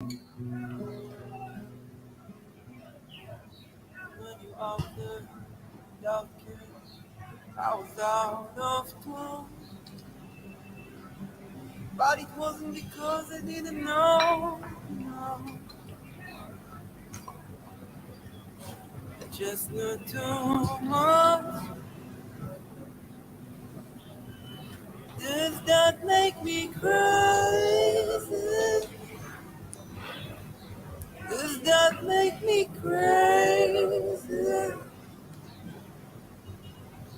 When you out there without care, I was out of tune. But it wasn't because I didn't know. No, I just knew too much. Does that make me crazy? Does that make me crazy?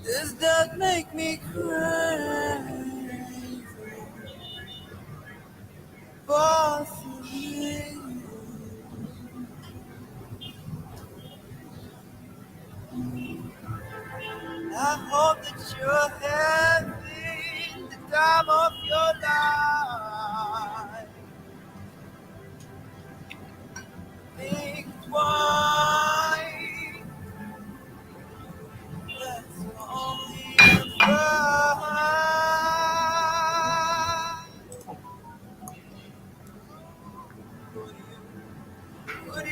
Does that make me crazy? Possibly. I hope that you're having the time of your life. Think twice. That's only right. Who do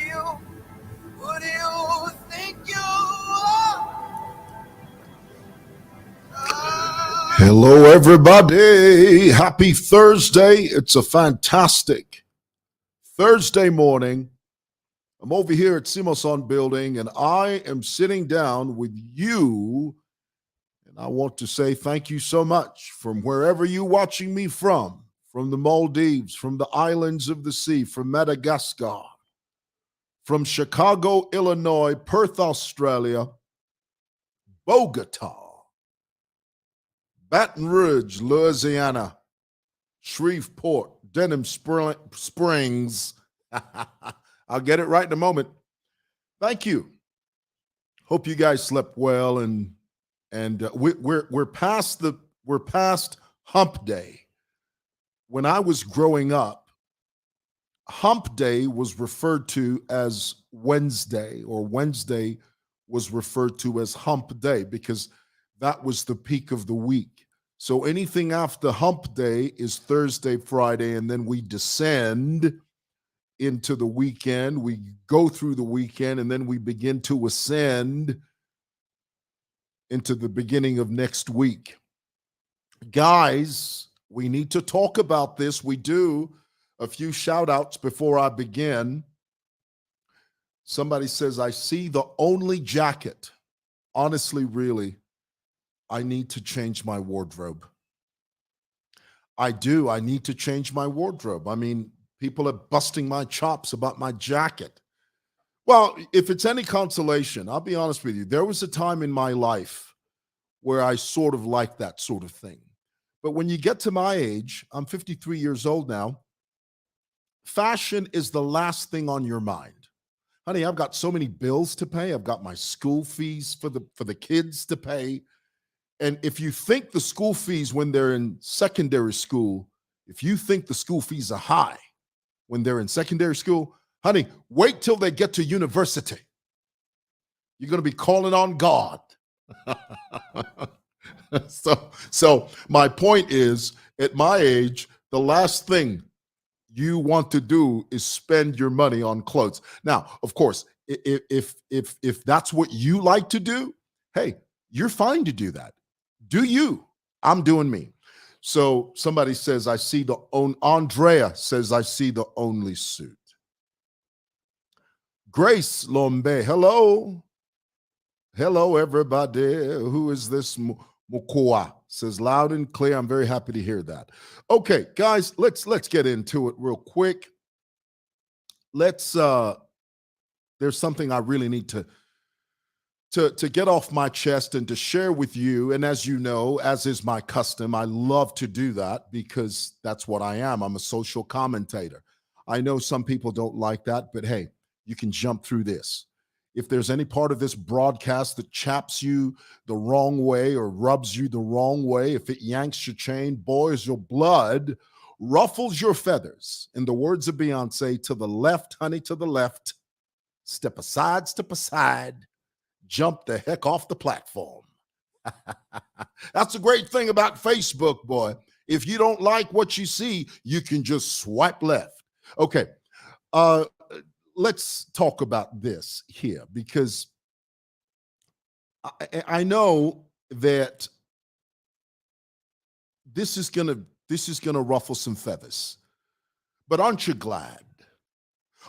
you think you are? Hello, everybody. Happy Thursday. It's a fantastic Thursday morning. I'm over here at Simoson Building, and I am sitting down with you. And I want to say thank you so much from wherever you're watching me from the Maldives, from the islands of the sea, from Madagascar, from Chicago, Illinois, Perth, Australia, Bogota, Baton Rouge, Louisiana, Shreveport, Denham Springs. I'll get it right in a moment. Thank you. Hope you guys slept well, and we're past Hump Day. When I was growing up, Hump Day was referred to as Wednesday, or Wednesday was referred to as Hump Day because that was the peak of the week. So anything after Hump Day is Thursday, Friday, and then we descend into the weekend. We go through the weekend, and then we begin to ascend into the beginning of next week. Guys, we need to talk about this. We do. A few shout outs before I begin. Somebody says, I see the only jacket. Honestly, really, I need to change my wardrobe. I do. I need to change my wardrobe. I mean, people are busting my chops about my jacket. Well, if it's any consolation, I'll be honest with you. There was a time in my life where I sort of liked that sort of thing. But when you get to my age, I'm 53 years old now, fashion is the last thing on your mind. Honey, I've got so many bills to pay. I've got my school fees for the kids to pay. And if you think the school fees when they're in secondary school, if you think the school fees are high when they're in secondary school, honey, wait till they get to university. You're going to be calling on God. So my point is, at my age, the last thing you want to do is spend your money on clothes. Now, of course, if that's what you like to do, hey, you're fine to do that. Do you? I'm doing me. So somebody says, I see Andrea says, I see the only suit. Grace Lombe, hello. Hello, everybody. Who is this? Mukua says loud and clear. I'm very happy to hear that. Okay, guys, let's get into it real quick. There's something I really need to get off my chest and to share with you. And as you know, as is my custom, I love to do that because that's what I am. I'm a social commentator. I know some people don't like that, but hey, you can jump through this. If there's any part of this broadcast that chaps you the wrong way or rubs you the wrong way, if it yanks your chain, boils your blood, ruffles your feathers, in the words of Beyonce, to the left, honey, to the left, step aside, jump the heck off the platform. That's the great thing about Facebook, boy. If you don't like what you see, you can just swipe left. Okay. Uh, let's talk about this here because I know that this is gonna ruffle some feathers. But aren't you glad?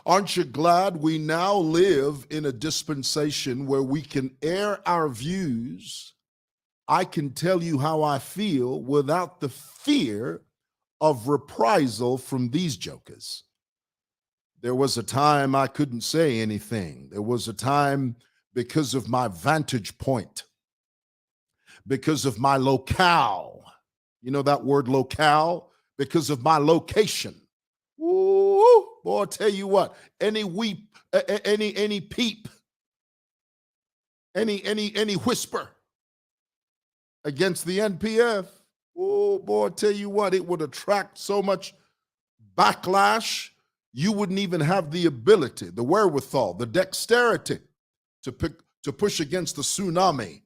Aren't you glad we now live in a dispensation where we can air our views? I can tell you how I feel without the fear of reprisal from these jokers. There was a time I couldn't say anything. There was a time because of my vantage point, because of my locale. You know that word locale? Because of my location. Woo, boy, I tell you what, any weep, any peep, any whisper against the N.P.F. Oh boy, I tell you what, it would attract so much backlash. You wouldn't even have the ability, the wherewithal, the dexterity to push against the tsunami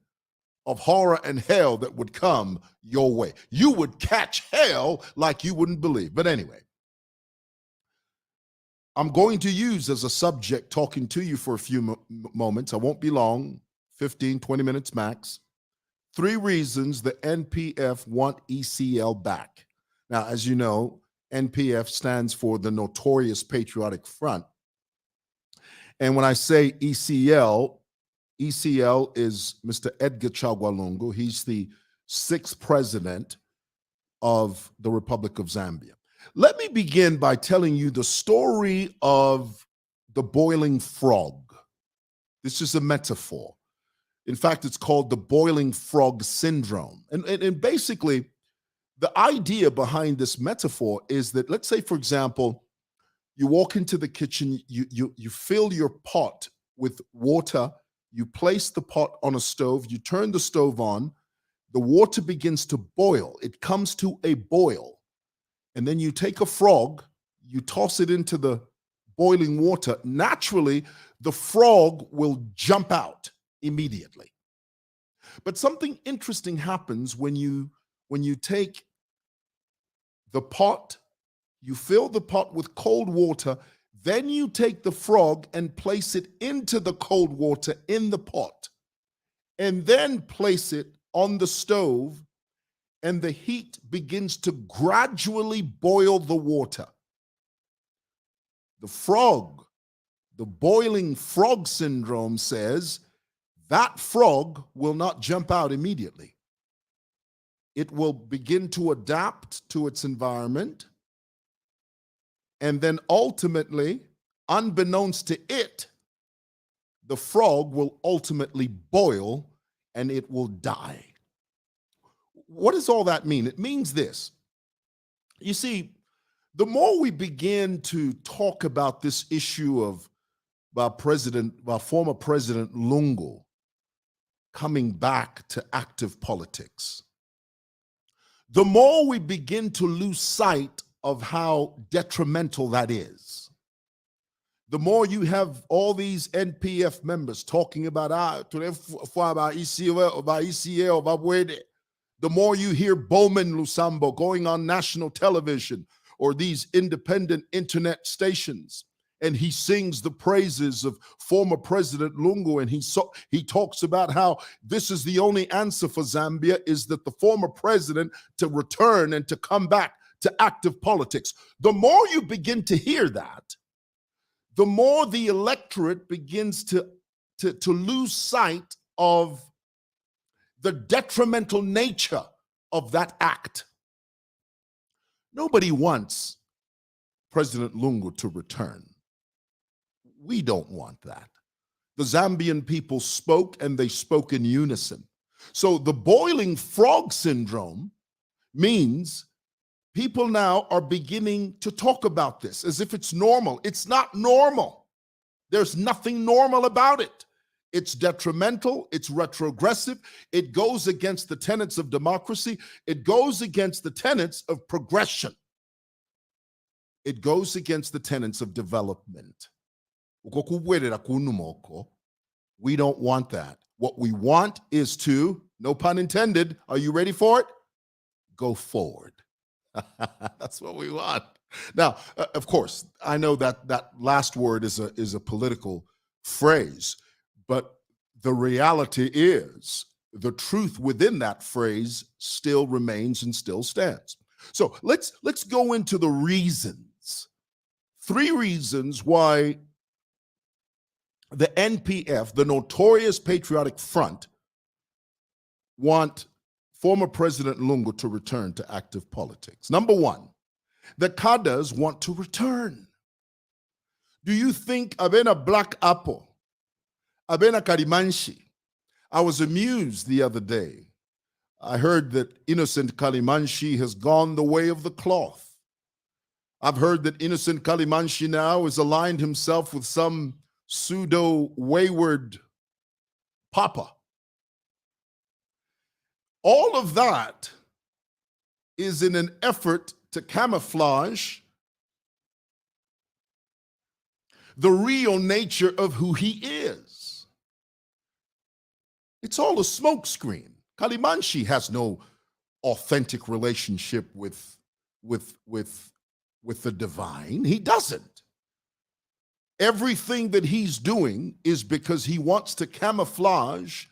of horror and hell that would come your way. You would catch hell like you wouldn't believe. But anyway, I'm going to use as a subject talking to you for a few moments. I won't be long, 15, 20 minutes max. 3 reasons the N.P.F want ECL back. Now, as you know, N.P.F stands for the Notorious Patriotic Front. And when I say ECL, ECL is Mr. Edgar Chagwa Lungu. He's the 6th president of the Republic of Zambia. Let me begin by telling you the story of the boiling frog. This is a metaphor. In fact, it's called the boiling frog syndrome. And basically, the idea behind this metaphor is that, let's say, for example, you walk into the kitchen, you fill your pot with water, you place the pot on a stove, you turn the stove on, the water begins to boil. It comes to a boil. And then you take a frog, you toss it into the boiling water. Naturally, the frog will jump out immediately. But something interesting happens when you take the pot, you fill the pot with cold water, then you take the frog and place it into the cold water in the pot, and then place it on the stove, and the heat begins to gradually boil the water. The frog, the boiling frog syndrome says that frog will not jump out immediately. It will begin to adapt to its environment. And then ultimately, unbeknownst to it, the frog will ultimately boil and it will die. What does all that mean? It means this. You see, the more we begin to talk about this issue of our former President Lungu coming back to active politics, the more we begin to lose sight of how detrimental that is. The more you have all these N.P.F members talking about ECL, the more you hear Bowman Lusambo going on national television or these independent internet stations, and he sings the praises of former President Lungu, and he talks about how this is the only answer for Zambia is that the former president to return and to come back to active politics. The more you begin to hear that, the more the electorate begins to lose sight of the detrimental nature of that act. Nobody wants President Lungu to return. We don't want that. The Zambian people spoke, and they spoke in unison. So the boiling frog syndrome means people now are beginning to talk about this as if it's normal. It's not normal. There's nothing normal about it. It's detrimental, it's retrogressive, it goes against the tenets of democracy, it goes against the tenets of progression, it goes against the tenets of development. We don't want that. What we want is to, no pun intended, are you ready for it? Go forward. That's what we want. Now, of course, I know that that last word is a political phrase, but the reality is the truth within that phrase still remains and still stands. So let's go into the reasons. Three reasons why the N.P.F, the Notorious Patriotic Front, want former President Lungu to return to active politics. Number one, the CADRES want to return. Do you think Abena Black Apple, Abena Karimanshi? I was amused the other day. I heard that innocent Kalimanshi has gone the way of the cloth. I've heard that innocent Kalimanshi now has aligned himself with some pseudo wayward papa. All of that is in an effort to camouflage the real nature of who he is. It's all a smokescreen. Kalimanshi has no authentic relationship with the divine. He doesn't. Everything that he's doing is because he wants to camouflage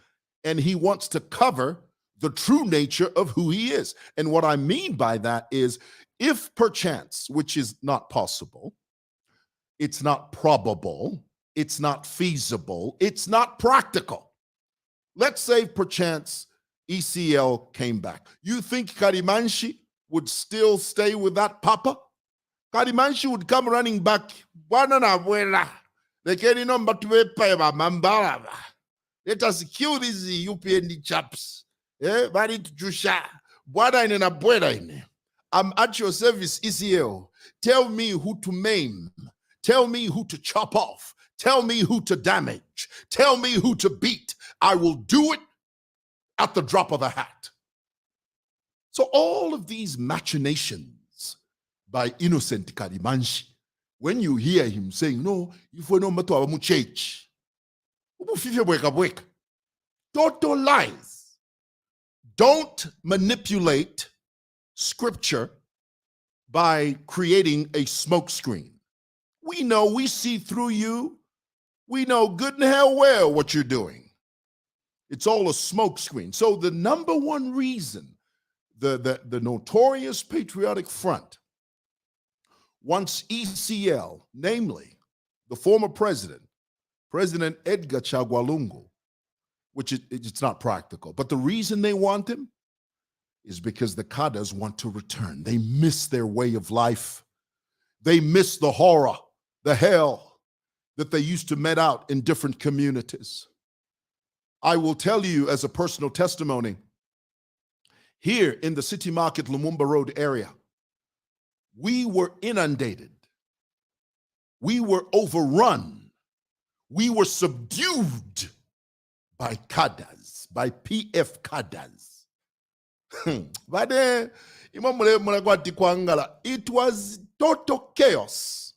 and he wants to cover the true nature of who he is. And what I mean by that is, if perchance, which is not possible, it's not probable, it's not feasible, it's not practical. Let's say perchance ECL came back. You think Karimanshi would still stay with that papa? Karimanshi would come running back. Let us kill these UPND chaps. I'm at your service, ECL. Tell me who to maim. Tell me who to chop off. Tell me who to damage. Tell me who to beat. I will do it at the drop of a hat. So all of these machinations by innocent Karimanshi, when you hear him saying, no, if we don't matter about church, total lies. Don't manipulate scripture by creating a smokescreen. We know, we see through you. We know good and hell well what you're doing. It's all a smokescreen. So the number one reason the Notorious Patriotic Front wants ECL, namely the former president, President Edgar Chagwa Lungu, which it's not practical. But the reason they want him is because the CADRES want to return. They miss their way of life. They miss the horror, the hell that they used to met out in different communities. I will tell you as a personal testimony, here in the City Market, Lumumba Road area, we were inundated. We were overrun. We were subdued by CADRES, by PF CADRES. But it was total chaos.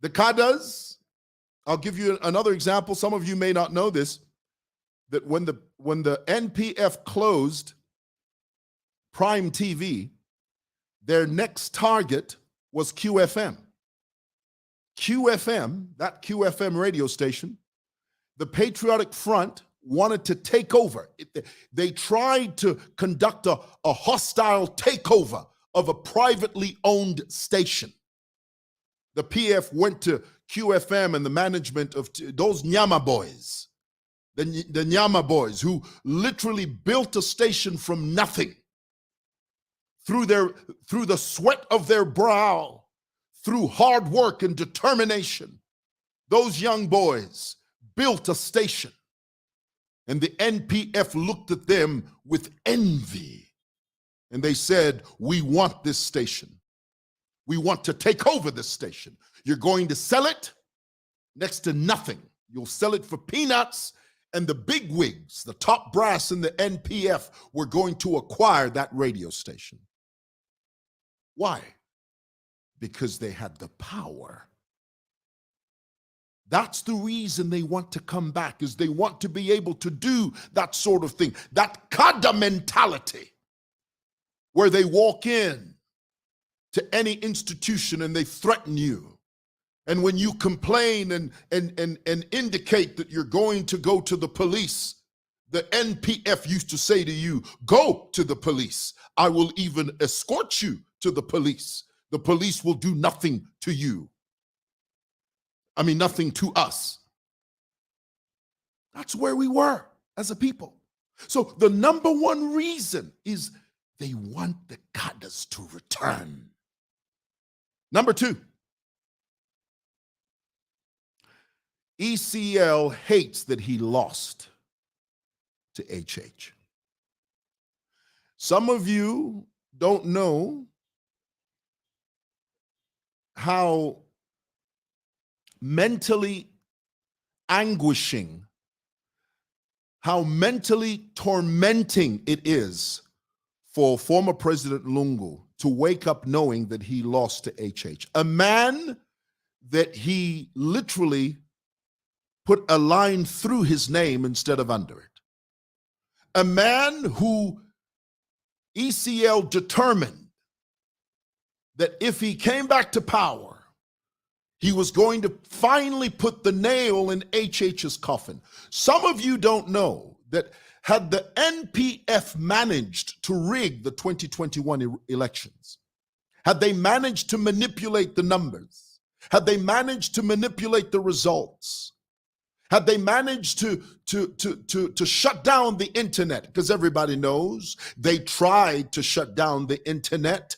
The CADRES, I'll give you another example. Some of you may not know this, that when the N.P.F closed Prime TV, their next target was QFM. QFM, that QFM radio station, the Patriotic Front wanted to take over. They tried to conduct a hostile takeover of a privately owned station. The PF went to QFM and the management of those Nyama boys, the Nyama boys who literally built a station from nothing through the sweat of their brow, through hard work and determination. Those young boys built a station, and the N.P.F looked at them with envy, and they said, we want this station. We want to take over this station. You're going to sell it next to nothing. You'll sell it for peanuts, and the big wigs, the top brass in the N.P.F, were going to acquire that radio station. Why? Because they had the power. That's the reason they want to come back, is they want to be able to do that sort of thing, that kada mentality, where they walk in to any institution and they threaten you. And when you complain and indicate that you're going to go to the police, the N.P.F used to say to you, go to the police. I will even escort you to the police. The police will do nothing to you. I mean, nothing to us. That's where we were as a people. So the number one reason is they want the CADRES to return. Number two, ECL hates that he lost to HH. Some of you don't know how mentally anguishing, how mentally tormenting it is for former President Lungu to wake up knowing that he lost to HH. A man that he literally put a line through his name instead of under it. A man who ECL determined that if he came back to power, he was going to finally put the nail in HH's coffin. Some of you don't know that had the N.P.F managed to rig the 2021 elections, had they managed to manipulate the numbers, had they managed to manipulate the results, had they managed to shut down the internet, because everybody knows they tried to shut down the internet,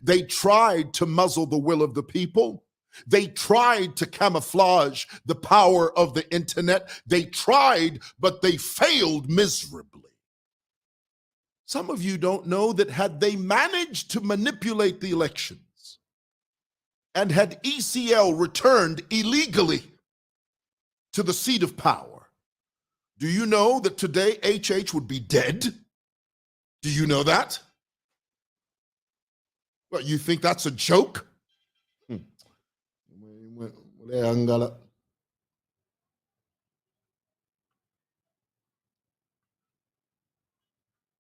they tried to muzzle the will of the people, they tried to camouflage the power of the internet, they tried, but they failed miserably. Some of you don't know that had they managed to manipulate the elections and had ECL returned illegally to the seat of power, do you know that today HH would be dead? Do you know that? Well, you think that's a joke?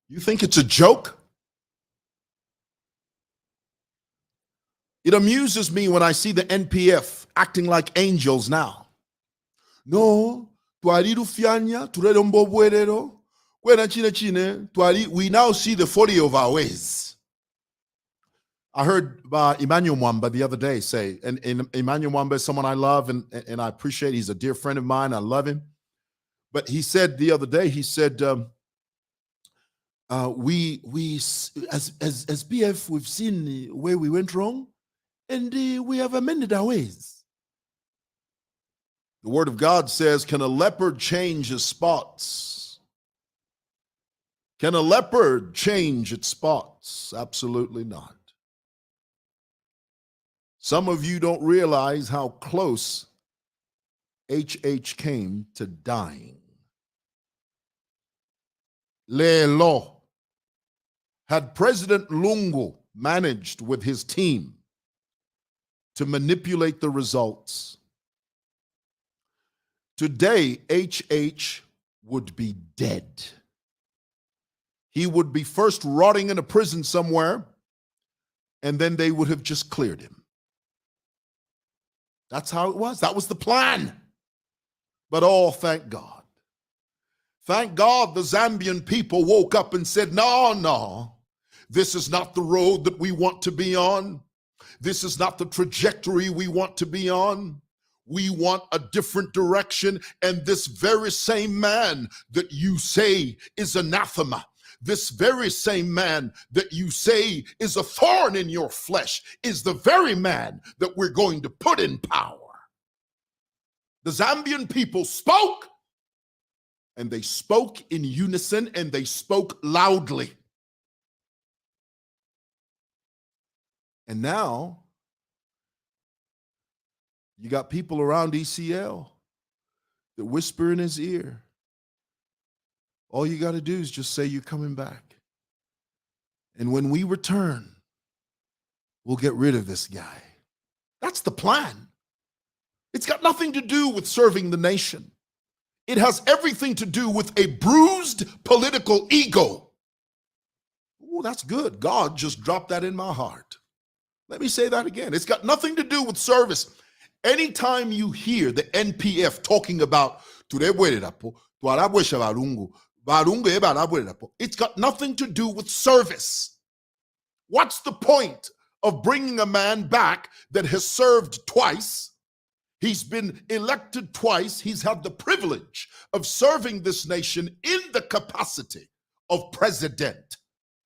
You think it's a joke? It amuses me when I see the N.P.F acting like angels now. No, we now see the folly of our ways. I heard Emmanuel Mwamba the other day say, and Emmanuel Mwamba is someone I love and I appreciate. He's a dear friend of mine. I love him. But he said the other day, he said, we as PF, we've seen where we went wrong, and we have amended our ways. The word of God says, can a leopard change his spots? Can a leopard change its spots? Absolutely not. Some of you don't realize how close HH came to dying. Lelo. Had President Lungu managed with his team to manipulate the results, today HH would be dead. He would be first rotting in a prison somewhere, and then they would have just cleared him. That's how it was. That was the plan. But oh, thank God. Thank God the Zambian people woke up and said, no, this is not the road that we want to be on. This is not the trajectory we want to be on. We want a different direction. And this very same man that you say is anathema, this very same man that you say is a thorn in your flesh, is the very man that we're going to put in power. The Zambian people spoke, and they spoke in unison, and they spoke loudly. And now, you got people around ECL that whisper in his ear. All you got to do is just say you're coming back. And when we return, we'll get rid of this guy. That's the plan. It's got nothing to do with serving the nation. It has everything to do with a bruised political ego. Oh, that's good. God just dropped that in my heart. Let me say that again. It's got nothing to do with service. Anytime you hear the N.P.F talking about it's got nothing to do with service. What's the point of bringing a man back that has served twice? He's been elected twice. He's had the privilege of serving this nation in the capacity of president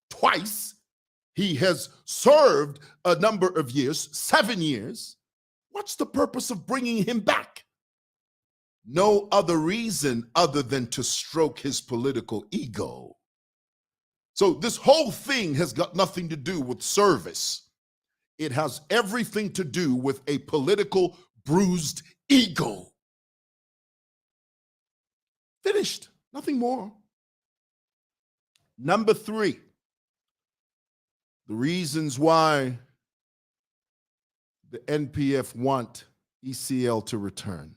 twice. He has served a number of years, 7 years. What's the purpose of bringing him back? No other reason other than to stroke his political ego. So this whole thing has got nothing to do with service. It has everything to do with a political bruised ego. Finished. Nothing more. Number 3, the reasons why the N.P.F want ECL to return.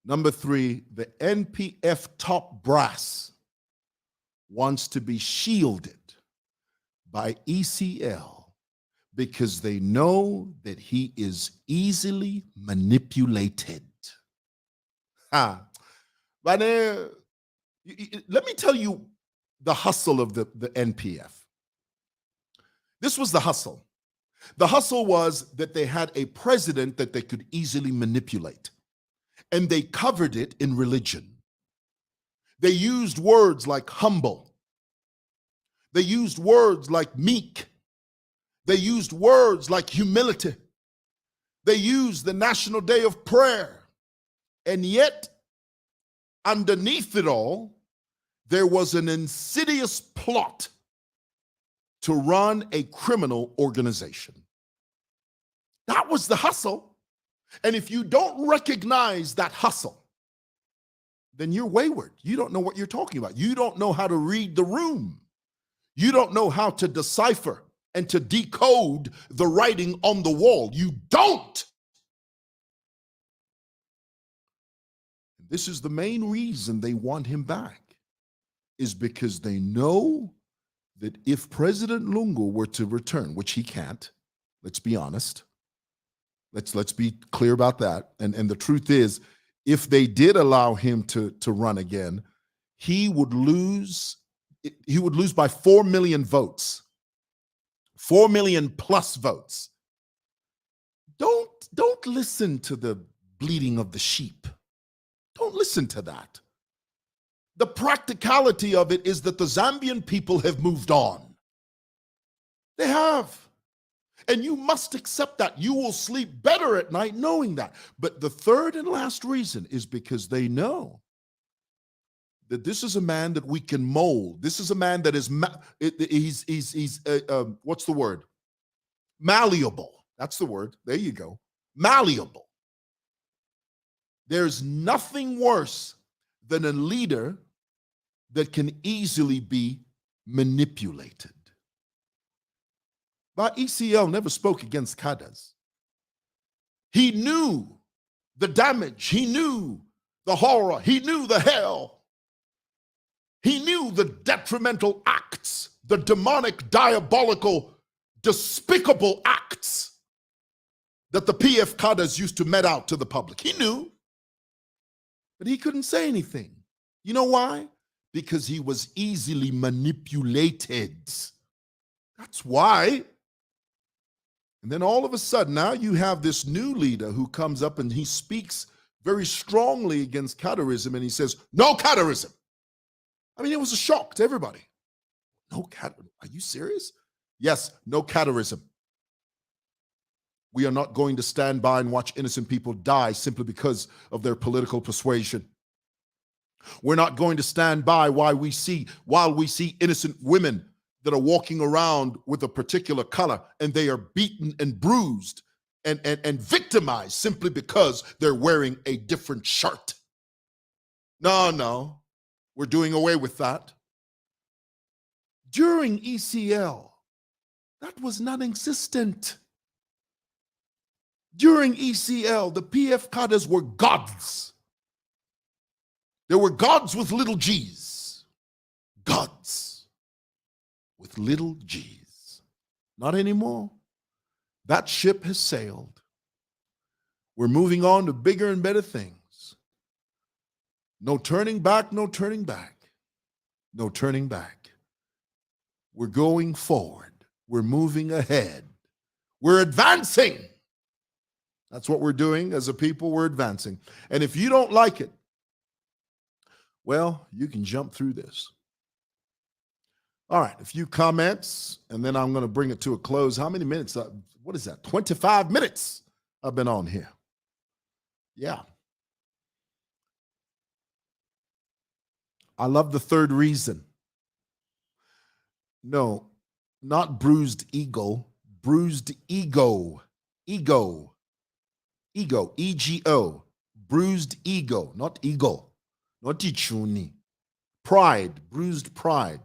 Number 3, the N.P.F top brass wants to be shielded by ECL because they know that he is easily manipulated. But let me tell you the hustle of the N.P.F. This was the hustle. The hustle was that they had a president that they could easily manipulate, and they covered it in religion. They used words like humble. They used words like meek. They used words like humility. They used the National Day of Prayer. And yet, underneath it all, there was an insidious plot to run a criminal organization. That was the hustle. And if you don't recognize that hustle, then you're wayward. You don't know what you're talking about. You don't know how to read the room. You don't know how to decipher and to decode the writing on the wall. You don't. This is the main reason they want him back, is because they know that if President Lungu were to return, which he can't, let's be honest, let's be clear about that. And the truth is, if they did allow him to run again, he would lose by 4 million votes, 4 million plus votes. Don't listen to the bleating of the sheep. Don't listen to that. The practicality of it is that the Zambian people have moved on. They have. And you must accept that. You will sleep better at night knowing that. But the third and last reason is because they know that this is a man that we can mold. This is a man that is, what's the word? Malleable. That's the word. There you go. Malleable. There's nothing worse than a leader that can easily be manipulated. But ECL never spoke against CADRES. He knew the damage. He knew the horror. He knew the hell. He knew the detrimental acts, the demonic, diabolical, despicable acts that the PF CADRES used to met out to the public. He knew, but he couldn't say anything. You know why? Because he was easily manipulated. That's why. And then all of a sudden, now you have this new leader who comes up and he speaks very strongly against CADRESism, and he says, no CADRESism. I mean, it was a shock to everybody. No CADRESism? Are you serious? Yes, no CADRESism. We are not going to stand by and watch innocent people die simply because of their political persuasion. We're not going to stand by while we see innocent women that are walking around with a particular color and they are beaten and bruised and victimized simply because they're wearing a different shirt. No, we're doing away with that. During ECL, that was non-existent. During ECL, the PF CADRES were gods. There were gods with little g's. Gods with little g's. Not anymore. That ship has sailed. We're moving on to bigger and better things. No turning back, no turning back, no turning back. We're going forward. We're moving ahead. We're advancing. That's what we're doing as a people. We're advancing. And if you don't like it, well, you can jump through this. All right, a few comments, and then I'm going to bring it to a close. How many minutes? What is that? 25 minutes I've been on here. Yeah. I love the third reason. No, not bruised ego, bruised ego. Ego. Ego. E-G-O. Bruised ego, not ego. Not ichuni. Pride, bruised pride.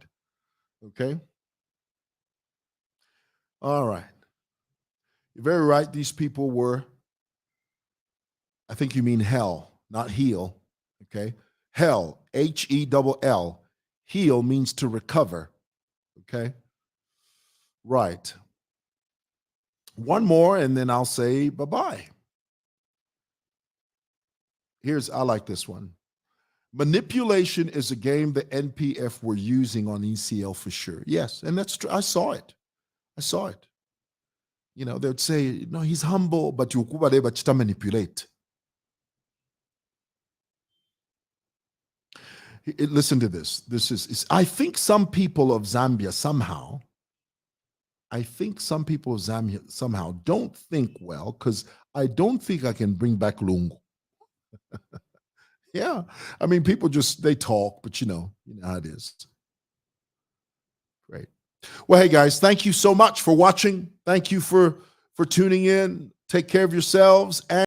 Okay? All right. You're very right. These people were, I think you mean hell, not heal. Okay? Hell, H-E-L-L. Heal means to recover. Okay? Right. One more, and then I'll say bye-bye. I like this one. Manipulation is a game the N.P.F were using on ECL for sure. Yes, and that's true. I saw it. You know, they'd say, no, he's humble, but you manipulate. Listen to this. This is I think some people of Zambia somehow don't think well, because I don't think I can bring back Lungu. Yeah. I mean, people they talk, but you know how it is. Great. Well, hey guys, thank you so much for watching. Thank you for tuning in. Take care of yourselves. And